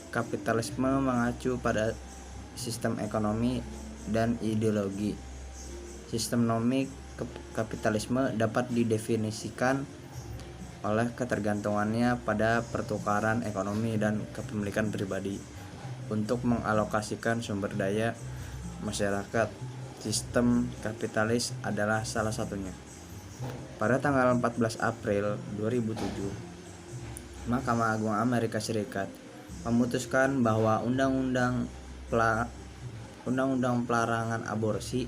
Kapitalisme mengacu pada sistem ekonomi dan ideologi. Sistem kapitalisme dapat didefinisikan oleh ketergantungannya pada pertukaran ekonomi dan kepemilikan pribadi untuk mengalokasikan sumber daya masyarakat. Sistem kapitalis adalah salah satunya. Pada tanggal 14 April 2007, Mahkamah Agung Amerika Serikat memutuskan bahwa Undang-Undang Pelarangan Aborsi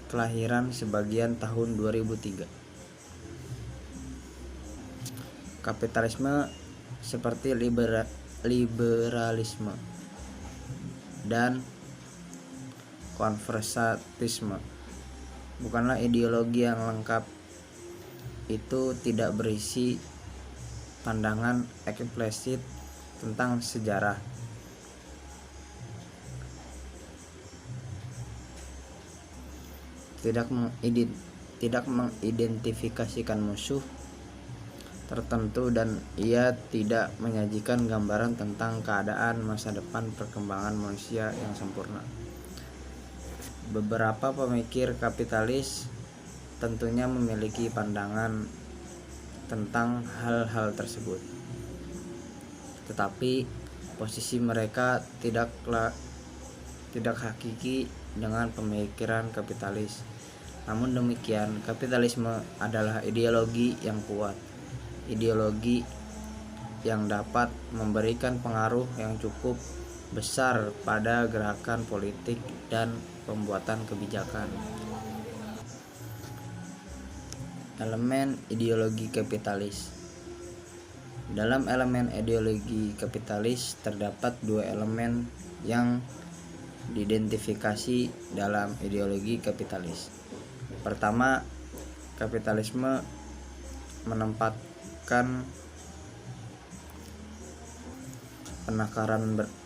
kelahiran sebagian tahun 2003. Kapitalisme seperti liberalisme dan konservatisme bukanlah ideologi yang lengkap. Itu tidak berisi pandangan eksplisit tentang sejarah, tidak mengidentifikasikan musuh tertentu, dan ia tidak menyajikan gambaran tentang keadaan masa depan perkembangan manusia yang sempurna. Beberapa pemikir kapitalis tentunya memiliki pandangan tentang hal-hal tersebut, tetapi posisi mereka tidak hakiki dengan pemikiran kapitalis. Namun demikian, kapitalisme adalah ideologi yang kuat, ideologi yang dapat memberikan pengaruh yang cukup besar pada gerakan politik dan pembuatan kebijakan. Elemen ideologi kapitalis. Dalam elemen ideologi kapitalis terdapat dua elemen yang diidentifikasi dalam ideologi kapitalis. Pertama, kapitalisme menempatkan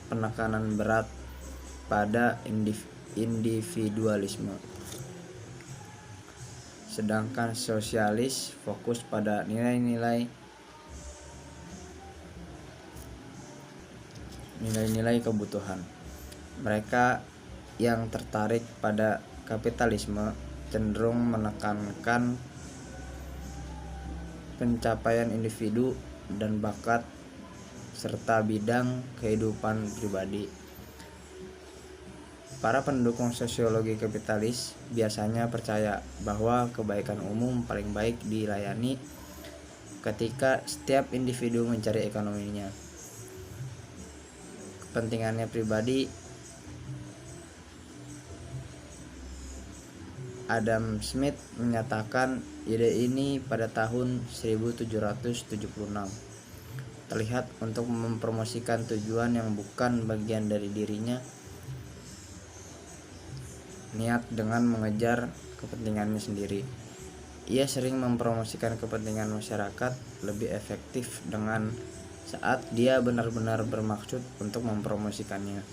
penekanan berat pada individualisme, sedangkan sosialis fokus pada nilai-nilai kebutuhan. Mereka yang tertarik pada kapitalisme cenderung menekankan pencapaian individu dan bakat serta bidang kehidupan pribadi. Para pendukung sosiologi kapitalis biasanya percaya bahwa kebaikan umum paling baik dilayani ketika setiap individu mencari ekonominya, kepentingannya pribadi. Adam Smith menyatakan ide ini pada tahun 1776. Terlihat untuk mempromosikan tujuan yang bukan bagian dari dirinya, niat dengan mengejar kepentingannya sendiri. Ia sering mempromosikan kepentingan masyarakat lebih efektif dengan saat dia benar-benar bermaksud untuk mempromosikannya.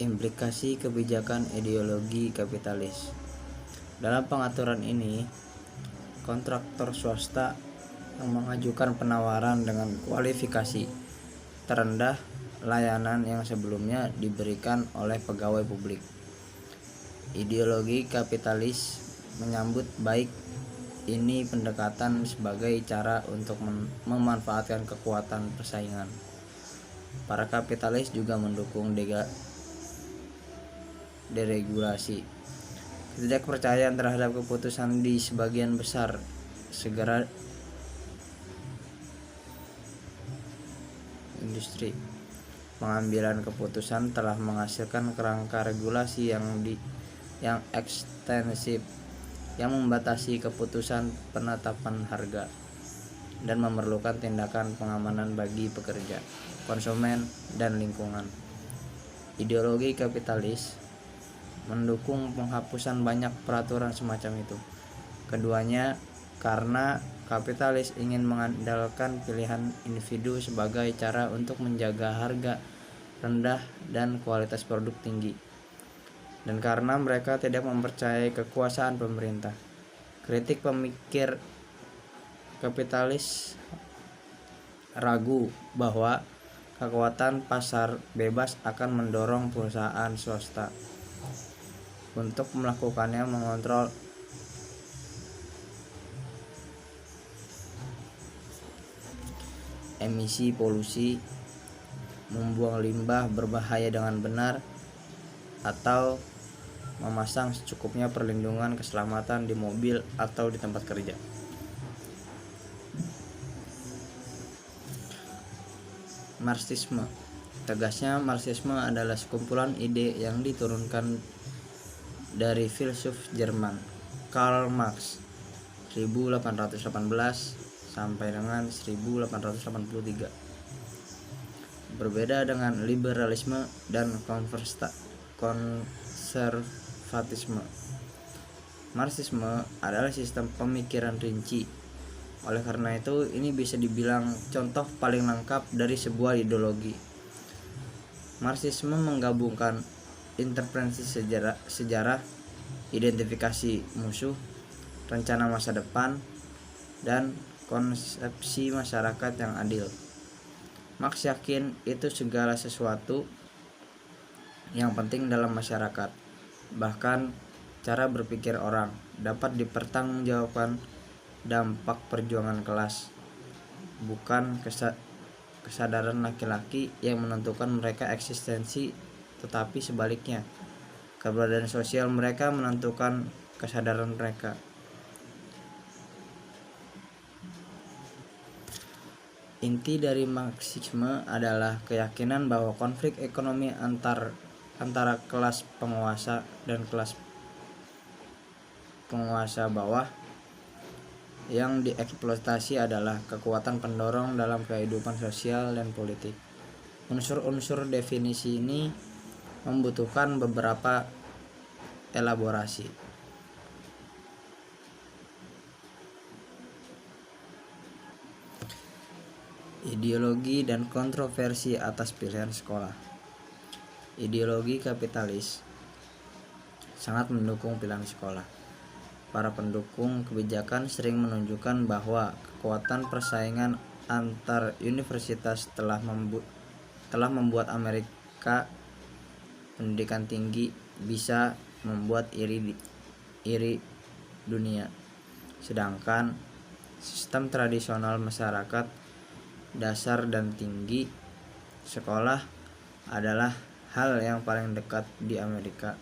Implikasi kebijakan ideologi kapitalis. Dalam pengaturan ini, kontraktor swasta yang mengajukan penawaran dengan kualifikasi terendah layanan yang sebelumnya diberikan oleh pegawai publik. Ideologi kapitalis menyambut baik ini pendekatan sebagai cara untuk memanfaatkan kekuatan persaingan. Para kapitalis juga mendukung deregulasi. Ketidakpercayaan terhadap keputusan di sebagian besar segera industri pengambilan keputusan telah menghasilkan kerangka regulasi yang ekstensif yang membatasi keputusan penetapan harga dan memerlukan tindakan pengamanan bagi pekerja, konsumen, dan lingkungan. Ideologi kapitalis mendukung penghapusan banyak peraturan semacam itu. Keduanya karena kapitalis ingin mengandalkan pilihan individu sebagai cara untuk menjaga harga rendah dan kualitas produk tinggi, dan karena mereka tidak mempercayai kekuasaan pemerintah. Kritik pemikir Kapitalis ragu bahwa kekuatan pasar bebas akan mendorong perusahaan swasta untuk melakukannya, mengontrol emisi polusi, membuang limbah berbahaya dengan benar, atau memasang secukupnya perlindungan keselamatan di mobil atau di tempat kerja. Marxisme. Tegasnya, Marxisme adalah sekumpulan ide yang diturunkan dari filsuf Jerman Karl Marx 1818 sampai dengan 1883. Berbeda dengan liberalisme dan konservatisme, Marxisme adalah sistem pemikiran rinci. Oleh karena itu, ini bisa dibilang contoh paling lengkap dari sebuah ideologi. Marxisme menggabungkan interpretasi sejarah, identifikasi musuh, rencana masa depan, dan konsepsi masyarakat yang adil. Marx yakin itu segala sesuatu yang penting dalam masyarakat, bahkan cara berpikir orang, dapat dipertanggungjawabkan dampak perjuangan kelas, bukan kesadaran laki-laki yang menentukan mereka eksistensi, tetapi sebaliknya, keberadaan sosial mereka menentukan kesadaran mereka. Inti dari Marxisme adalah keyakinan bahwa konflik ekonomi antara kelas penguasa dan kelas penguasa bawah yang dieksploitasi adalah kekuatan pendorong dalam kehidupan sosial dan politik. Unsur-unsur definisi ini membutuhkan beberapa elaborasi. Ideologi dan kontroversi atas pilihan sekolah. Ideologi kapitalis sangat mendukung pilihan sekolah. Para pendukung kebijakan sering menunjukkan bahwa kekuatan persaingan antar universitas telah membuat Amerika pendidikan tinggi bisa membuat iri dunia. Sedangkan sistem tradisional masyarakat dasar dan tinggi sekolah adalah hal yang paling dekat di Amerika.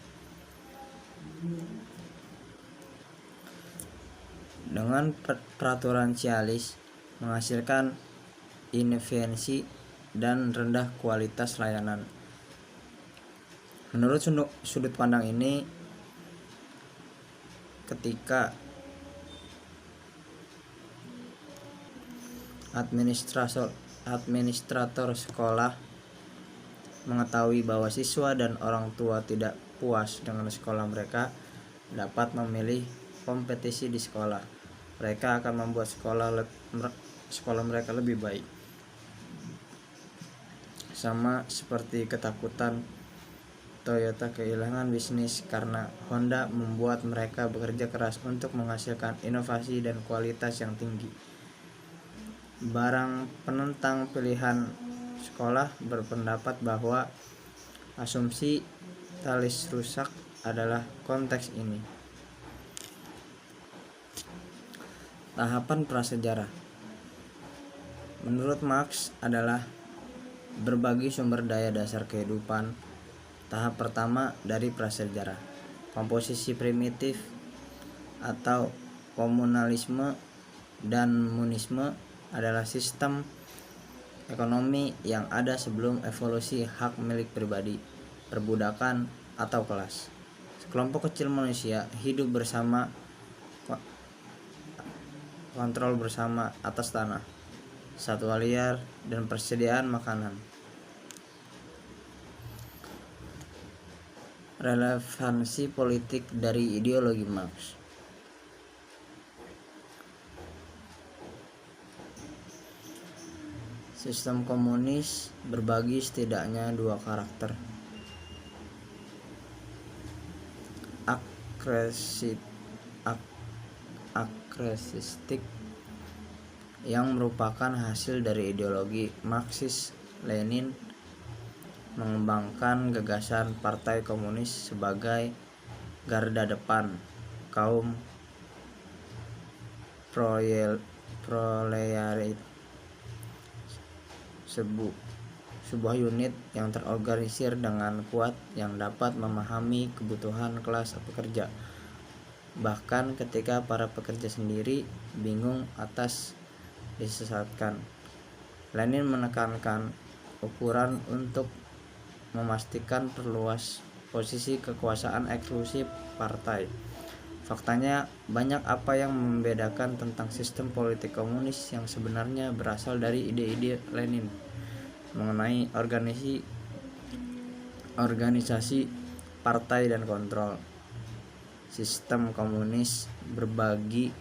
Dengan peraturan sialis menghasilkan inefisiensi dan rendah kualitas layanan. Menurut sudut pandang ini, ketika administrator sekolah mengetahui bahwa siswa dan orang tua tidak puas dengan sekolah mereka, dapat memilih kompetisi di sekolah. Mereka akan membuat sekolah mereka lebih baik. Sama seperti ketakutan Toyota kehilangan bisnis karena Honda membuat mereka bekerja keras untuk menghasilkan inovasi dan kualitas yang tinggi. Barang penentang pilihan sekolah berpendapat bahwa asumsi Thales rusak adalah konteks ini. Tahapan prasejarah menurut Marx adalah berbagi sumber daya dasar kehidupan. Tahap pertama dari prasejarah, komposisi primitif atau komunalisme dan monisme adalah sistem ekonomi yang ada sebelum evolusi hak milik pribadi, perbudakan, atau kelas. Sekelompok kecil manusia hidup bersama, kontrol bersama atas tanah, satwa liar, dan persediaan makanan. Relevansi politik dari ideologi Marx. Sistem komunis berbagi setidaknya dua karakter, agresistik yang merupakan hasil dari ideologi Marxis-Lenin, mengembangkan gagasan Partai Komunis sebagai garda depan kaum proletariat, sebuah unit yang terorganisir dengan kuat yang dapat memahami kebutuhan kelas pekerja, bahkan ketika para pekerja sendiri bingung atas disesatkan. Lenin menekankan ukuran untuk memastikan perluas posisi kekuasaan eksklusif partai. Faktanya, banyak apa yang membedakan tentang sistem politik komunis yang sebenarnya berasal dari ide-ide Lenin mengenai organisasi partai dan kontrol. Sistem komunis berbagi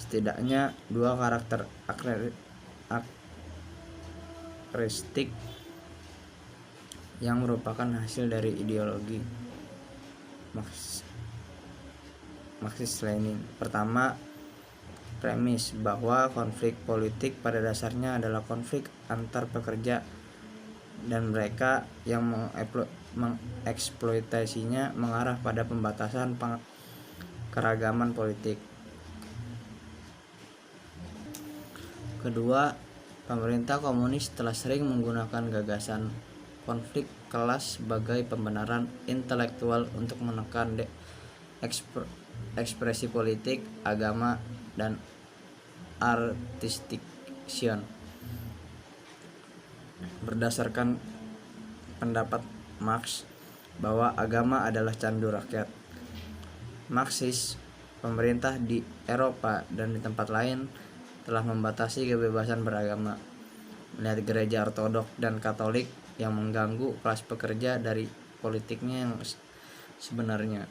setidaknya dua karakteristik yang merupakan hasil dari ideologi Marxis-Lenin. Pertama, premis bahwa konflik politik pada dasarnya adalah konflik antar pekerja dan mereka yang mengeksploitasinya mengarah pada pembatasan keragaman politik. Kedua, pemerintah komunis telah sering menggunakan gagasan konflik kelas sebagai pembenaran intelektual untuk menekan ekspresi politik, agama, dan artistiksion. Berdasarkan pendapat Marx bahwa agama adalah candu rakyat Marxis, pemerintah di Eropa dan di tempat lain telah membatasi kebebasan beragama, melihat gereja Ortodoks dan Katolik yang mengganggu kelas pekerja dari politiknya yang sebenarnya.